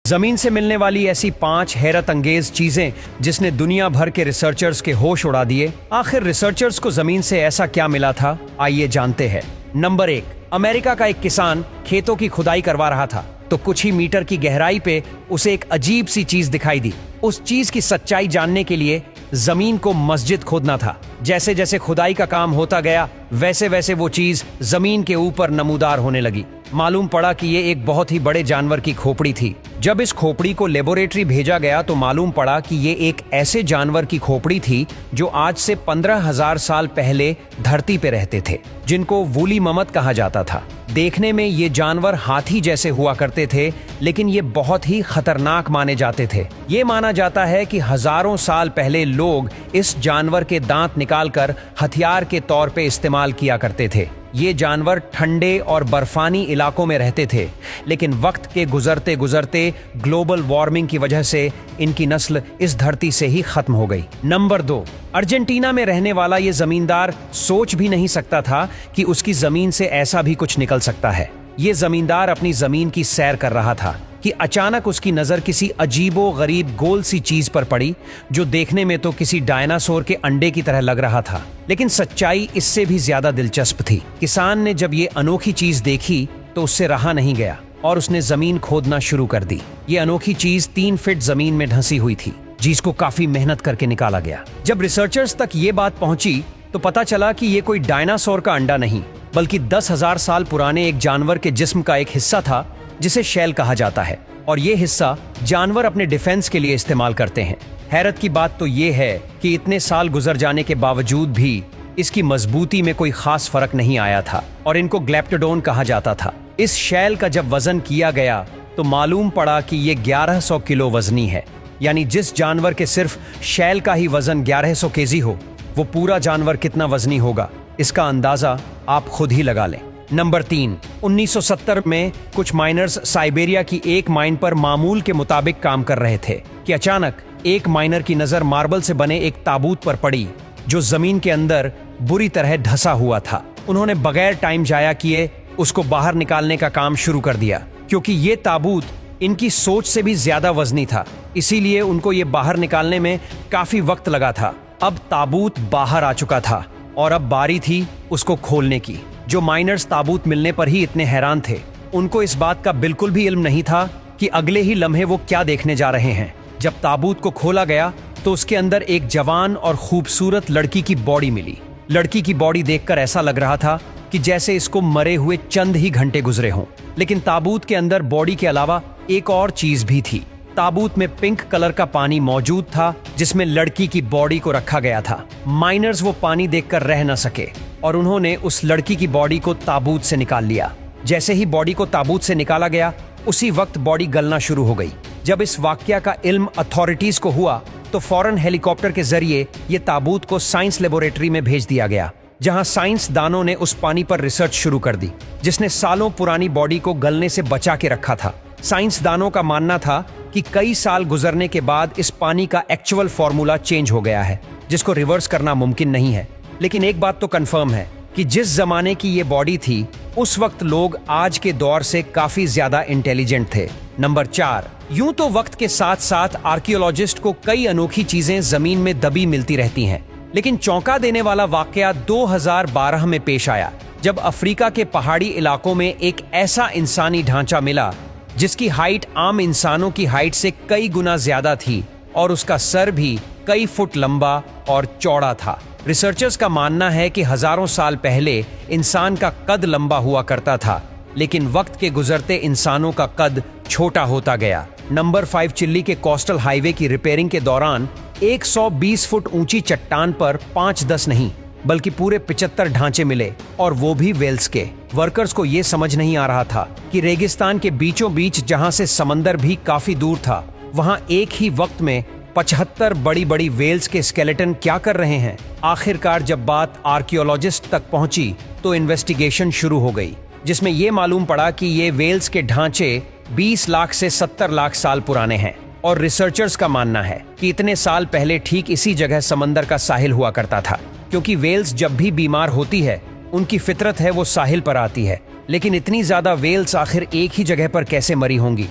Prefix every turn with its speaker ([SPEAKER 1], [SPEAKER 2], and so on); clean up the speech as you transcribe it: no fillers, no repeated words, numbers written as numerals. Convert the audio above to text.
[SPEAKER 1] जमीन से मिलने वाली ऐसी 5 हैरत अंगेज चीजें जिसने दुनिया भर के रिसर्चर्स के होश उड़ा दिए। आखिर रिसर्चर्स को जमीन से ऐसा क्या मिला था, आइए जानते हैं। नंबर 1, अमेरिका का एक किसान खेतों की खुदाई करवा रहा था तो कुछ ही मीटर की गहराई पे उसे एक अजीब सी चीज दिखाई दी। उस चीज की सच्चाई जानने के लिए जमीन को मस्जिद खोदना था। जैसे जैसे खुदाई का काम होता गया वैसे वैसे वो चीज जमीन के ऊपर नमूदार होने लगी। मालूम पड़ा कि ये एक बहुत ही बड़े जानवर की खोपड़ी थी। जब इस खोपड़ी को लेबोरेटरी भेजा गया तो मालूम पड़ा कि ये एक ऐसे जानवर की खोपड़ी थी जो आज से 15,000 साल पहले धरती पे रहते थे, जिनको वूली ममत कहा जाता था। देखने में ये जानवर हाथी जैसे हुआ करते थे, लेकिन ये बहुत ही खतरनाक माने जाते थे। ये माना जाता है कि हजारों साल पहले लोग इस जानवर के दांत निकालकर हथियार के तौर पे इस्तेमाल किया करते थे। ये जानवर ठंडे और बर्फानी इलाकों में रहते थे, लेकिन वक्त के गुजरते गुजरते ग्लोबल वार्मिंग की वजह से इनकी नस्ल इस धरती से ही खत्म हो गई। नंबर 2, अर्जेंटीना में रहने वाला ये जमींदार सोच भी नहीं सकता था कि उसकी जमीन से ऐसा भी कुछ निकल सकता है। ये जमींदार अपनी जमीन की सैर कर रहा था कि अचानक उसकी नजर किसी अजीबो गरीब गोल सी चीज पर पड़ी जो देखने में तो किसी डायनासोर के अंडे की तरह लग रहा था, लेकिन सच्चाई इससे भी ज्यादा दिलचस्प थी। किसान ने जब ये अनोखी चीज देखी तो उससे रहा नहीं गया और उसने जमीन खोदना शुरू कर दी। ये अनोखी चीज 3 फीट जमीन में धंसी हुई थी, जिसको काफी मेहनत करके निकाला गया। जब रिसर्चर्स तक ये बात पहुंची तो पता चला कि ये कोई डायनासोर का अंडा नहीं, बल्कि 10,000 साल पुराने एक जानवर के जिस्म का एक हिस्सा था जिसे शैल कहा जाता है, और ये हिस्सा जानवर अपने डिफेंस के लिए इस्तेमाल करते हैं। हैरत की बात तो ये है कि इतने साल गुजर जाने के बावजूद भी इसकी मजबूती में कोई खास फर्क नहीं आया था और इनको ग्लैप्टोडोन कहा जाता था। इस शैल का जब वजन किया गया तो मालूम पड़ा कि ये 1100 किलो वजनी है। यानी जिस जानवर के सिर्फ शैल का ही वजन 1100 केजी हो, वो पूरा जानवर कितना वजनी होगा, इसका अंदाजा आप खुद ही लगा लें। नंबर 3, 1970 में कुछ माइनर्स साइबेरिया की एक माइन पर मामूल के मुताबिक काम कर रहे थे कि अचानक एक माइनर की नजर मार्बल से बने एक ताबूत पर पड़ी जो जमीन के अंदर बुरी तरह धंसा हुआ था। उन्होंने बगैर टाइम जाया किए उसको बाहर निकालने का काम शुरू कर दिया। क्योंकि ये ताबूत इनकी सोच से भी ज्यादा वजनी था, इसीलिए उनको ये बाहर निकालने में काफी वक्त लगा था। अब ताबूत बाहर आ चुका था और अब बारी थी उसको खोलने की। जो माइनर्स ताबूत मिलने पर ही इतने हैरान थे, उनको इस बात का बिल्कुल भी इल्म नहीं था कि अगले ही लम्हे वो क्या देखने जा रहे हैं। जब ताबूत को खोला गया तो उसके अंदर एक जवान और खूबसूरत लड़की की बॉडी मिली। लड़की की बॉडी देखकर ऐसा लग रहा था कि जैसे इसको मरे हुए चंद ही घंटे गुजरे हों, लेकिन ताबूत के अंदर बॉडी के अलावा एक और चीज भी थी। ताबूत में पिंक कलर का पानी मौजूद था जिसमें लड़की की बॉडी को रखा गया था। माइनर्स वो पानी देखकर रह न सके और उन्होंने उस लड़की की बॉडी को ताबूत से निकाल लिया। जैसे ही बॉडी को ताबूत से निकाला गया उसी वक्त बॉडी गलना शुरू हो गई। जब इस वाकया का इल्म अथॉरिटीज को हुआ तो फौरन हेलीकॉप्टर के जरिए ये ताबूत को साइंस लेबोरेटरी में भेज दिया गया, जहां साइंसदानों ने उस पानी पर रिसर्च शुरू कर दी जिसने सालों पुरानी बॉडी को गलने से बचा के रखा था। साइंसदानों का मानना था कि कई साल गुजरने के बाद इस पानी का एक्चुअल फॉर्मूला चेंज हो गया है, जिसको रिवर्स करना मुमकिन नहीं है। लेकिन एक बात तो कंफर्म है कि जिस जमाने की ये बॉडी थी उस वक्त लोग आज के दौर से काफी ज्यादा इंटेलिजेंट थे। नंबर 4, यूं तो वक्त के साथ साथ आर्कियोलॉजिस्ट को कई अनोखी चीजें जमीन में दबी मिलती रहती हैं, लेकिन चौंका देने वाला वाकया 2012 में पेश आया जब अफ्रीका के पहाड़ी इलाकों में एक ऐसा इंसानी ढांचा मिला जिसकी हाइट आम इंसानों की हाइट से कई गुना ज्यादा थी और उसका सर भी कई फुट लंबा और चौड़ा था। रिसर्चर्स का मानना है कि हजारों साल पहले इंसान का कद लंबा हुआ करता था, लेकिन वक्त के गुजरते इंसानों का कद छोटा होता गया। नंबर 5, चिल्ली के कोस्टल हाईवे की रिपेयरिंग के दौरान 120 फुट ऊंची चट्टान पर 5-10 नहीं बल्कि पूरे 75 ढांचे मिले, और वो भी वेल्स के। वर्कर्स को ये समझ नहीं आ रहा था कि रेगिस्तान के बीचों बीच, जहां से समंदर भी काफी दूर था, वहां एक ही वक्त में 75 बड़ी बड़ी वेल्स के स्केलेटन क्या कर रहे हैं। आखिरकार जब बात आर्कियोलॉजिस्ट तक पहुंची तो इन्वेस्टिगेशन शुरू हो गई, जिसमें यह मालूम पड़ा कि ये वेल्स के ढांचे 20 लाख से 70 लाख साल पुराने हैं। और रिसर्चर्स का मानना है कि इतने साल पहले ठीक इसी जगह समंदर का साहिल हुआ करता था, क्योंकि वेल्स जब भी बीमार होती है उनकी फितरत है वो साहिल पर आती है। लेकिन इतनी ज्यादा वेल्स आखिर एक ही जगह पर कैसे मरी होंगी?